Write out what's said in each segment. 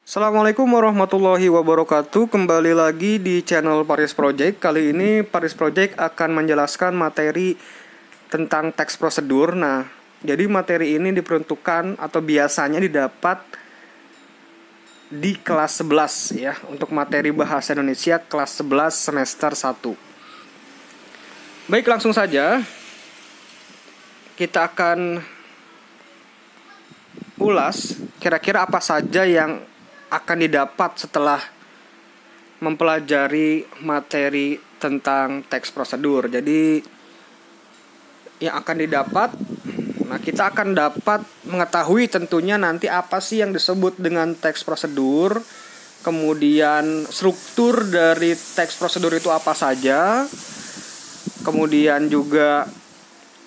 Assalamualaikum warahmatullahi wabarakatuh. Kembali lagi di channel Paris Project. Kali ini Paris Project akan menjelaskan materi tentang teks prosedur. Nah, jadi materi ini diperuntukkan atau biasanya didapat di kelas 11 ya, untuk materi bahasa Indonesia kelas 11 semester 1. Baik, langsung saja kita akan ulas kira-kira apa saja yang akan didapat setelah mempelajari materi tentang teks prosedur. Jadi yang akan didapat, kita akan dapat mengetahui tentunya nanti apa sih yang disebut dengan teks prosedur, kemudian struktur dari teks prosedur itu apa saja, kemudian juga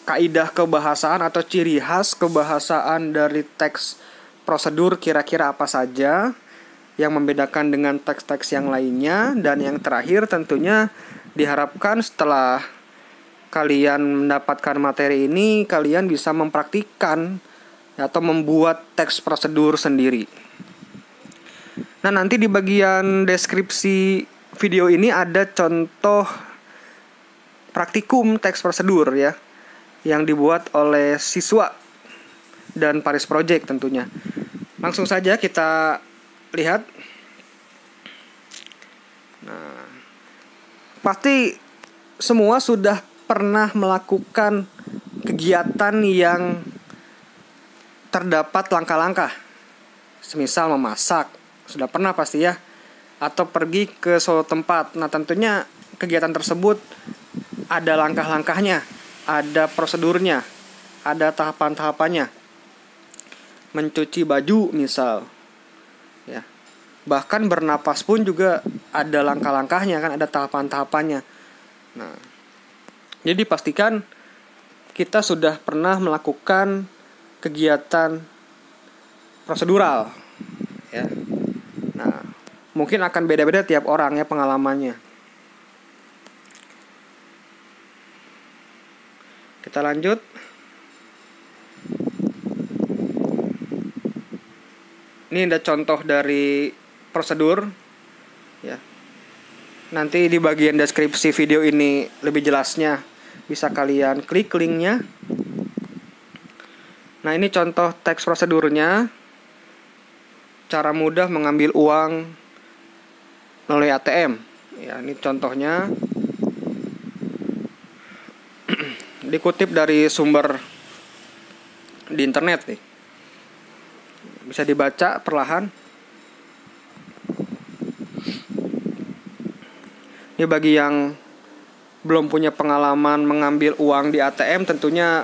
kaidah kebahasaan atau ciri khas kebahasaan dari teks prosedur kira-kira apa saja yang membedakan dengan teks-teks yang lainnya. Dan yang terakhir tentunya diharapkan setelah kalian mendapatkan materi ini, kalian bisa mempraktikkan atau membuat teks prosedur sendiri. Nah, nanti di bagian deskripsi video ini ada contoh praktikum teks prosedur ya, yang dibuat oleh siswa dan Paris Project tentunya. Langsung saja kita lihat. Nah, pasti semua sudah pernah melakukan kegiatan yang terdapat langkah-langkah. Semisal memasak, sudah pernah pasti ya. Atau pergi ke suatu tempat. Nah, tentunya kegiatan tersebut ada langkah-langkahnya, ada prosedurnya, ada tahapan-tahapannya. Mencuci baju misal ya, bahkan bernapas pun juga ada langkah-langkahnya kan, ada tahapan-tahapannya. Nah, jadi pastikan kita sudah pernah melakukan kegiatan prosedural ya. Nah, mungkin akan beda-beda tiap orang ya pengalamannya. Kita lanjut. Ini ada contoh dari prosedur ya. Nanti di bagian deskripsi video ini lebih jelasnya, bisa kalian klik linknya. Nah, ini contoh teks prosedurnya. Cara mudah mengambil uang melalui ATM ya, ini contohnya. Dikutip dari sumber di internet nih. Bisa dibaca perlahan. Ini bagi yang belum punya pengalaman mengambil uang di ATM, tentunya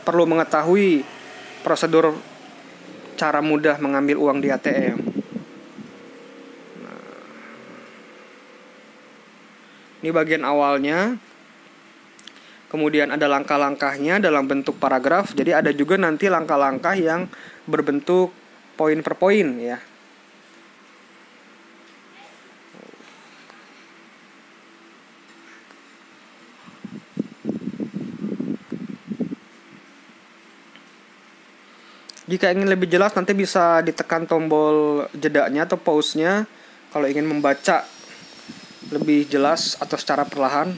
perlu mengetahui prosedur cara mudah mengambil uang di ATM. Nah, ini bagian awalnya. Kemudian ada langkah-langkahnya dalam bentuk paragraf. Jadi ada juga nanti langkah-langkah yang berbentuk poin per poin ya. Jika ingin lebih jelas nanti bisa ditekan tombol jedanya atau pause-nya kalau ingin membaca lebih jelas atau secara perlahan.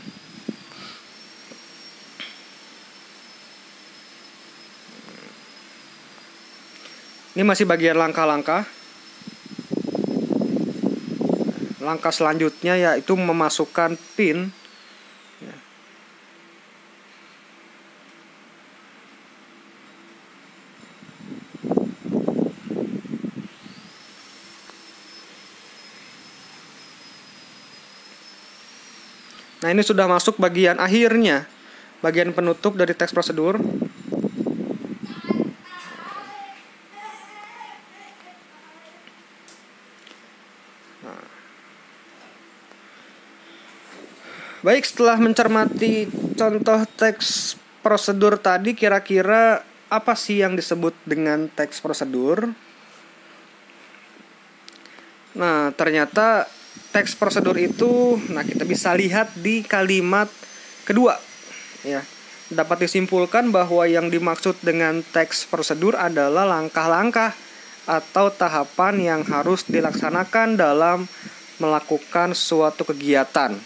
Ini masih bagian langkah-langkah. Langkah selanjutnya yaitu memasukkan PIN. Nah, ini sudah masuk bagian akhirnya, bagian penutup dari teks prosedur. Baik, setelah mencermati contoh teks prosedur tadi, kira-kira apa sih yang disebut dengan teks prosedur? Nah, ternyata teks prosedur itu, kita bisa lihat di kalimat kedua ya. Dapat disimpulkan bahwa yang dimaksud dengan teks prosedur adalah langkah-langkah atau tahapan yang harus dilaksanakan dalam melakukan suatu kegiatan.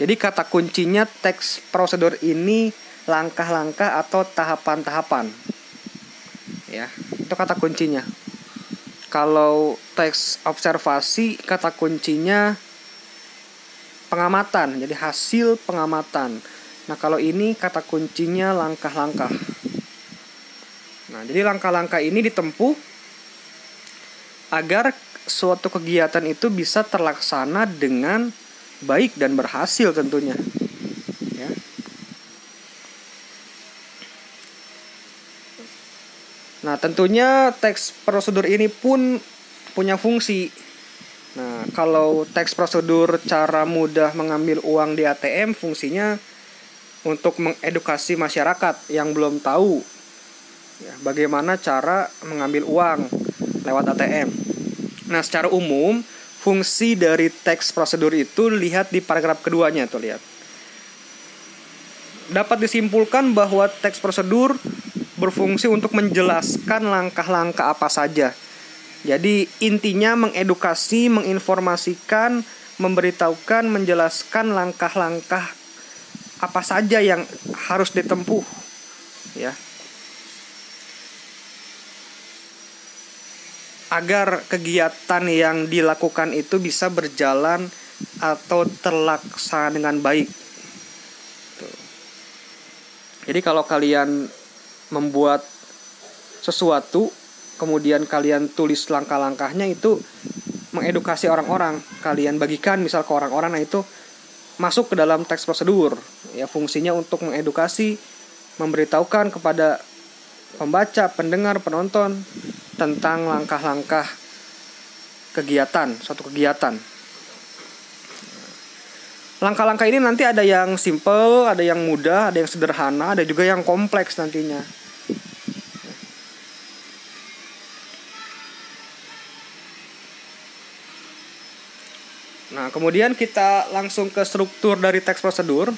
Jadi kata kuncinya teks prosedur ini langkah-langkah atau tahapan-tahapan. Ya, itu kata kuncinya. Kalau teks observasi kata kuncinya pengamatan, jadi hasil pengamatan. Nah, kalau ini kata kuncinya langkah-langkah. Nah, jadi langkah-langkah ini ditempuh agar suatu kegiatan itu bisa terlaksana dengan baik dan berhasil tentunya. Ya. Nah, tentunya teks prosedur ini pun punya fungsi. Nah, kalau teks prosedur cara mudah mengambil uang di ATM, fungsinya untuk mengedukasi masyarakat yang belum tahu ya, bagaimana cara mengambil uang lewat ATM. Nah, secara umum, fungsi dari teks prosedur itu lihat di paragraf keduanya tuh, lihat. Dapat disimpulkan bahwa teks prosedur berfungsi untuk menjelaskan langkah-langkah apa saja. Jadi intinya mengedukasi, menginformasikan, memberitahukan, menjelaskan langkah-langkah apa saja yang harus ditempuh, ya. Agar kegiatan yang dilakukan itu bisa berjalan atau terlaksana dengan baik. Tuh. Jadi kalau kalian membuat sesuatu, kemudian kalian tulis langkah-langkahnya, itu mengedukasi orang-orang. Kalian bagikan misal ke orang-orang, nah itu masuk ke dalam teks prosedur. Ya, fungsinya untuk mengedukasi, memberitahukan kepada pembaca, pendengar, penonton tentang langkah-langkah kegiatan, suatu kegiatan. Langkah-langkah ini nanti ada yang simple, ada yang mudah, ada yang sederhana, ada juga yang kompleks nantinya. Nah, kemudian kita langsung ke struktur dari teks prosedur.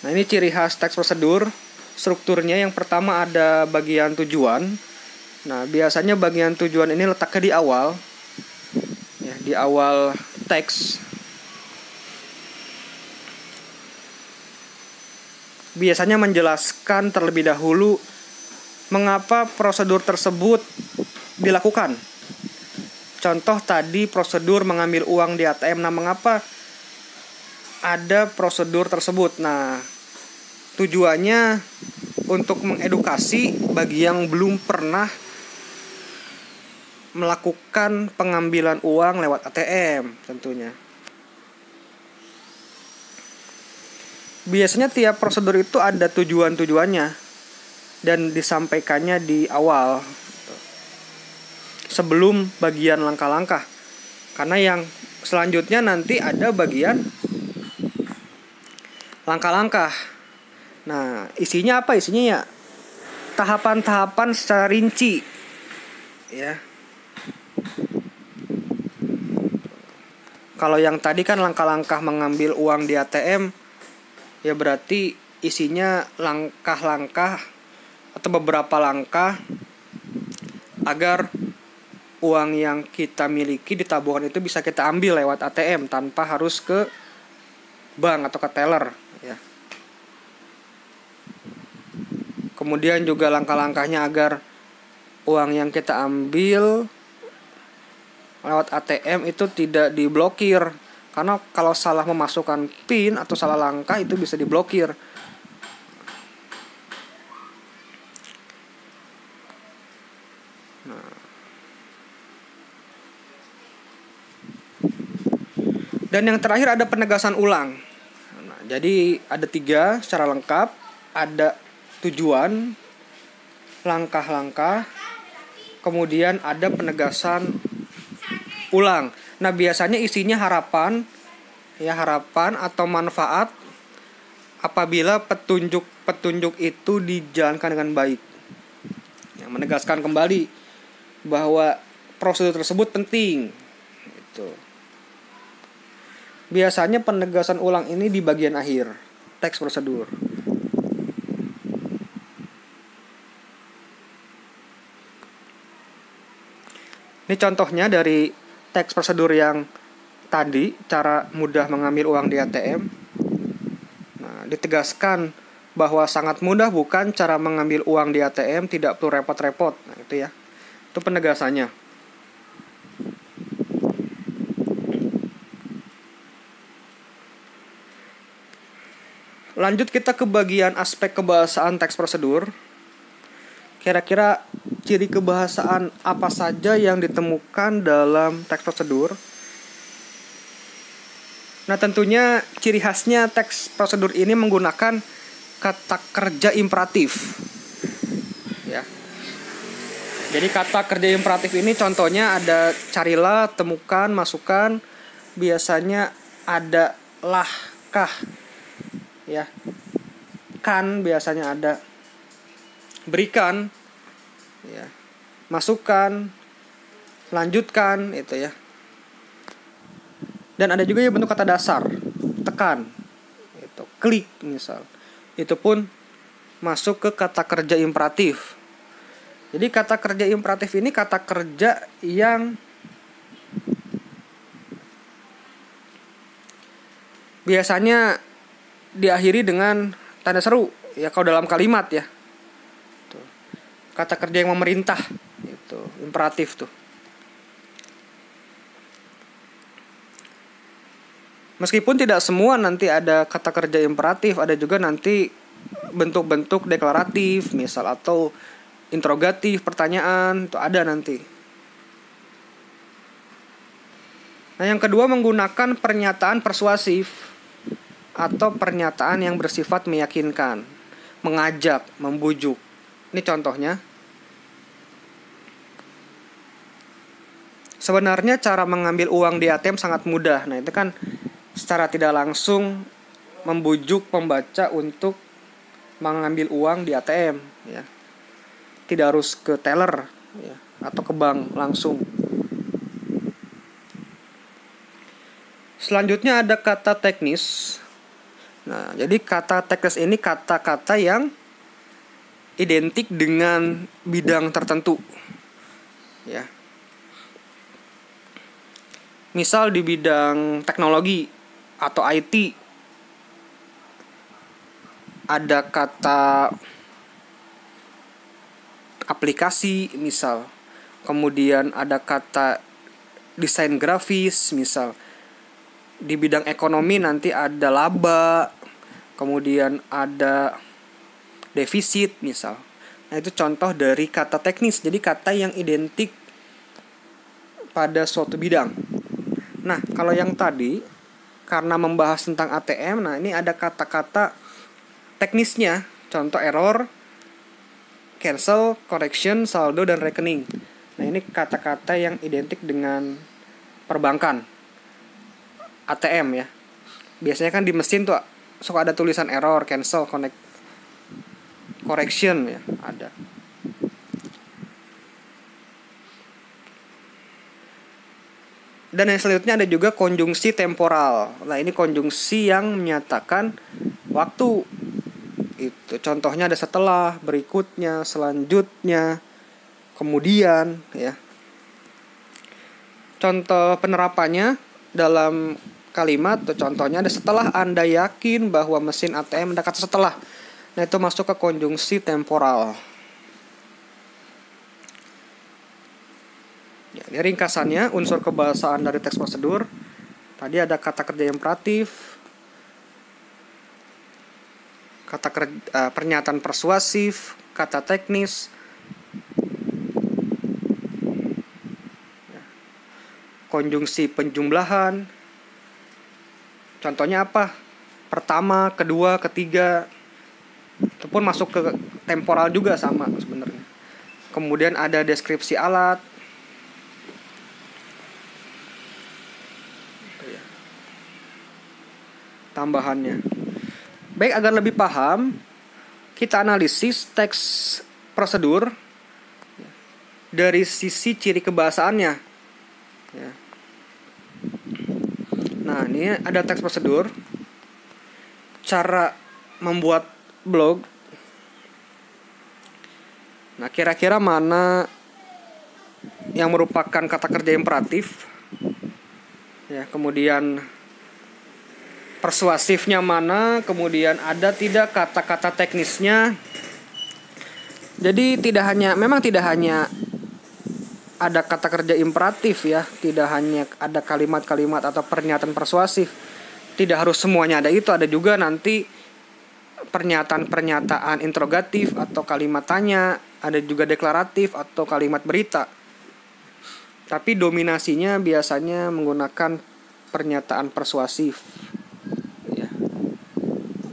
Nah, ini ciri khas teks prosedur. Strukturnya yang pertama ada bagian tujuan. Nah, biasanya bagian tujuan ini letaknya di awal. Ya, di awal teks. Biasanya menjelaskan terlebih dahulu mengapa prosedur tersebut dilakukan. Contoh tadi prosedur mengambil uang di ATM. Nah, mengapa ada prosedur tersebut? Nah, tujuannya untuk mengedukasi bagi yang belum pernah melakukan pengambilan uang lewat ATM tentunya. Biasanya tiap prosedur itu ada tujuan-tujuannya dan disampaikannya di awal sebelum bagian langkah-langkah. Karena yang selanjutnya nanti ada bagian langkah-langkah. Nah, isinya apa? Isinya ya tahapan-tahapan secara rinci. Ya. Kalau yang tadi kan langkah-langkah mengambil uang di ATM, ya berarti isinya langkah-langkah atau beberapa langkah agar uang yang kita miliki di tabungan itu bisa kita ambil lewat ATM tanpa harus ke bank atau ke teller, ya. Kemudian juga langkah-langkahnya agar uang yang kita ambil lewat ATM itu tidak diblokir. Karena kalau salah memasukkan PIN atau salah langkah itu bisa diblokir. Nah. Dan yang terakhir ada penegasan ulang. Nah, jadi ada 3 secara lengkap. Ada tujuan, langkah-langkah, kemudian ada penegasan ulang. Nah, biasanya isinya harapan atau manfaat apabila petunjuk itu dijalankan dengan baik. Yang menegaskan kembali bahwa prosedur tersebut penting. Itu. Biasanya penegasan ulang ini di bagian akhir teks prosedur. Ini contohnya dari teks prosedur yang tadi, cara mudah mengambil uang di ATM. Nah, ditegaskan bahwa sangat mudah bukan cara mengambil uang di ATM, tidak perlu repot-repot. Nah, itu ya. Itu penegasannya. Lanjut kita ke bagian aspek kebahasaan teks prosedur. Kira-kira ciri kebahasaan apa saja yang ditemukan dalam teks prosedur? Nah, tentunya ciri khasnya teks prosedur ini menggunakan kata kerja imperatif. Ya. Jadi kata kerja imperatif ini contohnya ada carilah, temukan, masukkan. Biasanya ada lah, kah. Ya. Kan biasanya ada berikan, ya, masukkan, lanjutkan, itu ya. Dan ada juga yang bentuk kata dasar, tekan, itu, klik misal. Itu pun masuk ke kata kerja imperatif. Jadi kata kerja imperatif ini kata kerja yang biasanya diakhiri dengan tanda seru, ya kalau dalam kalimat ya. Kata kerja yang memerintah, itu imperatif tuh. Meskipun tidak semua nanti ada kata kerja imperatif, ada juga nanti bentuk-bentuk deklaratif, misal, atau interrogatif, pertanyaan, itu ada nanti. Nah, yang kedua menggunakan pernyataan persuasif atau pernyataan yang bersifat meyakinkan, mengajak, membujuk. Ini contohnya. Sebenarnya cara mengambil uang di ATM sangat mudah. Nah, itu kan secara tidak langsung membujuk pembaca untuk mengambil uang di ATM, ya. Tidak harus ke teller, ya, atau ke bank langsung. Selanjutnya ada kata teknis. Nah, jadi kata teknis ini kata-kata yang identik dengan bidang tertentu, ya. Misal di bidang teknologi atau IT ada kata aplikasi misal. Kemudian ada kata desain grafis misal. Di bidang ekonomi nanti ada laba, kemudian ada defisit misal. Nah, itu contoh dari kata teknis. Jadi kata yang identik pada suatu bidang. Nah, kalau yang tadi karena membahas tentang ATM, nah ini ada kata-kata teknisnya. Contoh error, cancel, correction, saldo, dan rekening. Nah, ini kata-kata yang identik dengan perbankan, ATM ya. Biasanya kan di mesin tuh suka ada tulisan error, cancel, correction ya, ada. Dan yang selanjutnya ada juga konjungsi temporal. Nah, ini konjungsi yang menyatakan waktu. Itu contohnya ada setelah, berikutnya, selanjutnya, kemudian ya. Contoh penerapannya dalam kalimat tuh contohnya ada setelah Anda yakin bahwa mesin ATM, ada kata setelah. Nah, itu masuk ke konjungsi temporal. Ya, ini ringkasannya unsur kebahasaan dari teks prosedur. Tadi ada kata kerja imperatif, pernyataan persuasif, kata teknis, konjungsi penjumlahan. Contohnya apa? Pertama, kedua, ketiga. Itu pun masuk ke temporal juga sama sebenarnya. Kemudian ada deskripsi alat. Tambahannya. Baik, agar lebih paham, kita analisis teks prosedur dari sisi ciri kebahasaannya. Ya. Nah, ini ada teks prosedur, cara membuat blog. Nah, kira-kira mana yang merupakan kata kerja imperatif. Ya, kemudian persuasifnya mana, kemudian ada tidak kata-kata teknisnya. Jadi memang tidak hanya ada kata kerja imperatif ya, tidak hanya ada kalimat-kalimat atau pernyataan persuasif. Tidak harus semuanya ada itu, ada juga nanti pernyataan-pernyataan interrogatif atau kalimat tanya, ada juga deklaratif atau kalimat berita. Tapi dominasinya biasanya menggunakan pernyataan persuasif. Ya.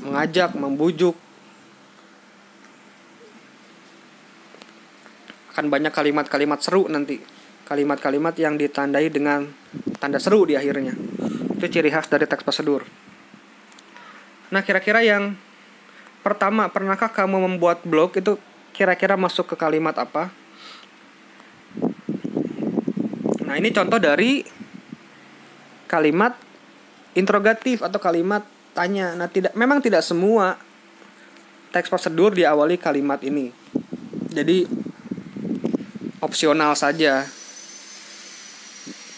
Mengajak, membujuk. Akan banyak kalimat-kalimat seru nanti. Kalimat-kalimat yang ditandai dengan tanda seru di akhirnya. Itu ciri khas dari teks prosedur. Nah, kira-kira yang pertama, pernahkah kamu membuat blog itu kira-kira masuk ke kalimat apa? Nah, ini contoh dari kalimat interrogatif atau kalimat tanya. Nah, memang tidak semua teks prosedur diawali kalimat ini. Jadi opsional saja.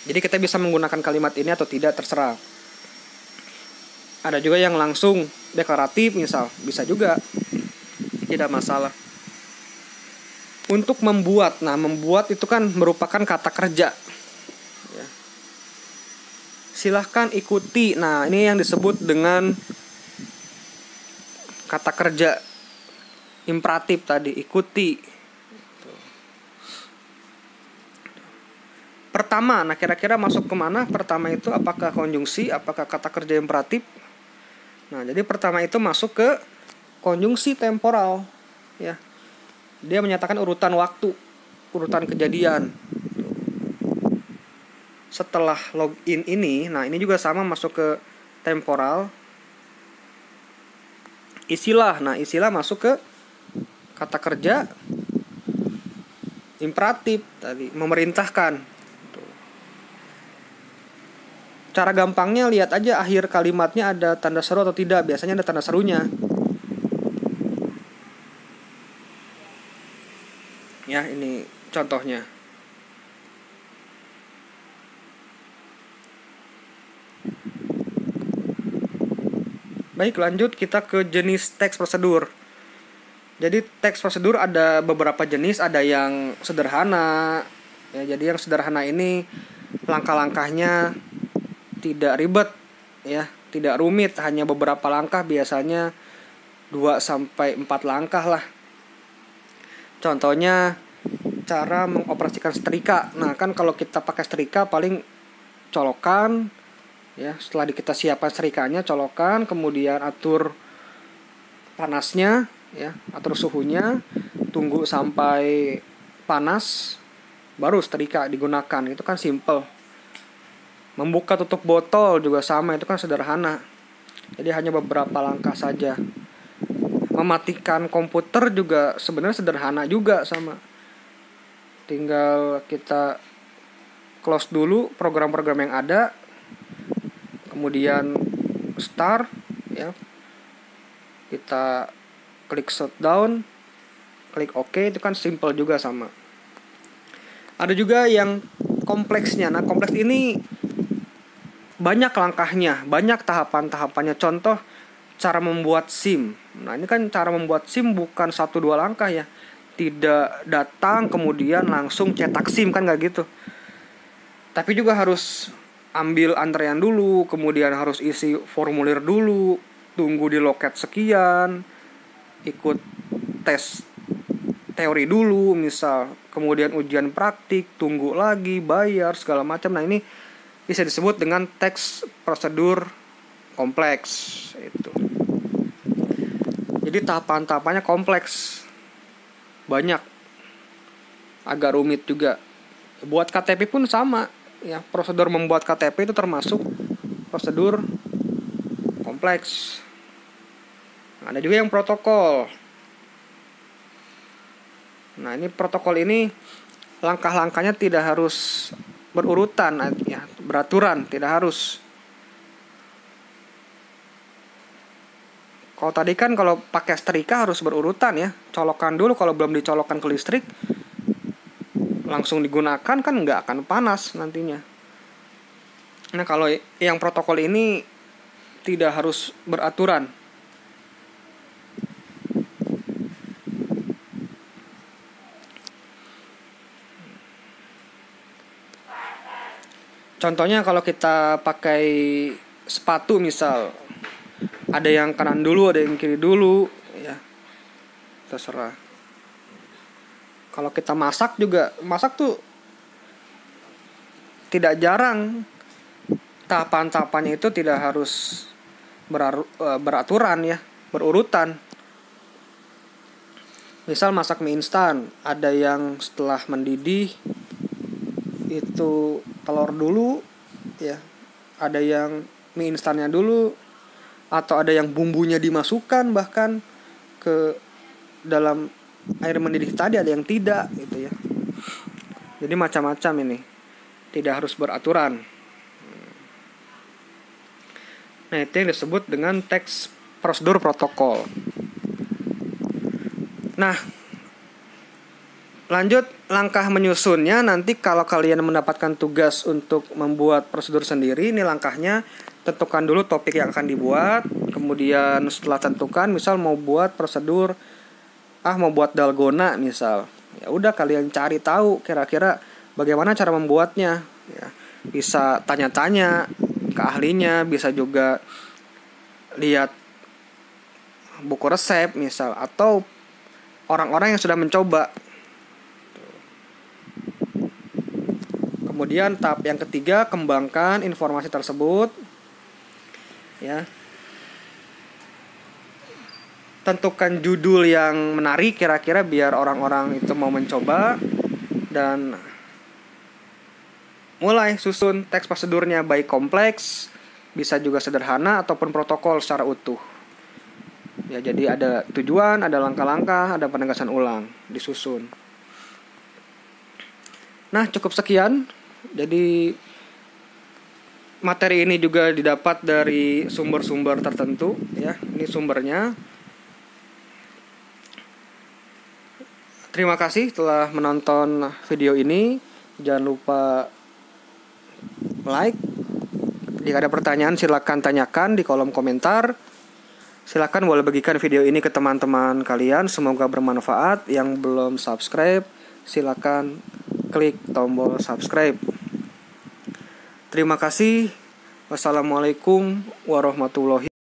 Jadi kita bisa menggunakan kalimat ini atau tidak, terserah. Ada juga yang langsung deklaratif misal, bisa juga, tidak masalah. Untuk membuat, membuat itu kan merupakan kata kerja. Ya. Silahkan ikuti. Nah, ini yang disebut dengan kata kerja imperatif tadi, ikuti. Pertama, kira-kira masuk kemana? Pertama itu apakah konjungsi, apakah kata kerja imperatif? Nah, jadi pertama itu masuk ke konjungsi temporal, ya. Dia menyatakan urutan waktu, urutan kejadian. Setelah login ini, ini juga sama masuk ke temporal. Isilah, isilah masuk ke kata kerja imperatif tadi, memerintahkan. Cara gampangnya lihat aja akhir kalimatnya ada tanda seru atau tidak. Biasanya ada tanda serunya. Ya, ini contohnya. Baik, lanjut kita ke jenis teks prosedur. Jadi teks prosedur ada beberapa jenis, ada yang sederhana. Ya, jadi yang sederhana ini langkah-langkahnya tidak ribet, ya, tidak rumit, hanya beberapa langkah, biasanya 2-4 langkah lah. Contohnya cara mengoperasikan setrika. Nah, kan kalau kita pakai setrika paling colokan, ya, setelah kita siapkan setrikanya, colokan, kemudian atur panasnya, ya, atur suhunya, tunggu sampai panas, baru setrika digunakan. Itu kan simple. Membuka tutup botol juga sama, itu kan sederhana. Jadi hanya beberapa langkah saja. Mematikan komputer juga sebenarnya sederhana juga sama. Tinggal kita close dulu program-program yang ada, kemudian start, ya. Kita klik shutdown, klik OK, itu kan simple juga sama. Ada juga yang kompleksnya. Nah, kompleks ini banyak langkahnya, banyak tahapan-tahapannya. Contoh, cara membuat SIM. Nah, ini kan cara membuat SIM bukan 1-2 langkah ya. Tidak datang kemudian langsung cetak SIM, kan gak gitu. Tapi juga harus ambil antrean dulu, kemudian harus isi formulir dulu, tunggu di loket sekian, ikut tes teori dulu misal, kemudian ujian praktik, tunggu lagi, bayar, segala macam. Nah, ini bisa disebut dengan teks prosedur kompleks itu. Jadi tahapan-tahapannya kompleks, banyak, agak rumit juga. Buat KTP pun sama, ya. Prosedur membuat KTP itu termasuk prosedur kompleks. Nah, ada juga yang protokol. Nah, ini protokol ini langkah-langkahnya tidak harus berurutan, ya, beraturan, tidak harus. Kalau tadi kan kalau pakai setrika harus berurutan, ya, colokan dulu, kalau belum dicolokkan ke listrik langsung digunakan kan nggak akan panas nantinya. Nah kalau yang protokol ini tidak harus beraturan. Contohnya kalau kita pakai sepatu misal, ada yang kanan dulu, ada yang kiri dulu, ya terserah. Kalau kita masak juga, masak tuh tidak jarang tahapan-tahapannya itu tidak harus beraturan ya, berurutan. Misal masak mie instan, ada yang setelah mendidih itu telur dulu ya, ada yang mie instannya dulu, atau ada yang bumbunya dimasukkan bahkan ke dalam air mendidih tadi, ada yang tidak gitu ya. Jadi macam-macam ini, tidak harus beraturan. Nah itu yang disebut dengan teks prosedur protokol. Nah lanjut langkah menyusunnya. Nanti kalau kalian mendapatkan tugas untuk membuat prosedur sendiri, ini langkahnya: tentukan dulu topik yang akan dibuat. Kemudian setelah tentukan, misal mau buat prosedur, mau buat dalgona misal, ya udah kalian cari tahu kira-kira bagaimana cara membuatnya ya. Bisa tanya-tanya ke ahlinya, bisa juga lihat buku resep misal, atau orang-orang yang sudah mencoba. Kemudian tahap yang ketiga, kembangkan informasi tersebut ya. Tentukan judul yang menarik kira-kira biar orang-orang itu mau mencoba, dan mulai susun teks prosedurnya, baik kompleks, bisa juga sederhana, ataupun protokol secara utuh. Ya, jadi ada tujuan, ada langkah-langkah, ada penegasan ulang disusun. Nah, cukup sekian. Jadi materi ini juga didapat dari sumber-sumber tertentu ya. Ini sumbernya. Terima kasih telah menonton video ini. Jangan lupa like. Jika ada pertanyaan silakan tanyakan di kolom komentar. Silakan boleh bagikan video ini ke teman-teman kalian. Semoga bermanfaat. Yang belum subscribe, silakan klik tombol subscribe. Terima kasih. Wassalamualaikum warahmatullahi wabarakatuh.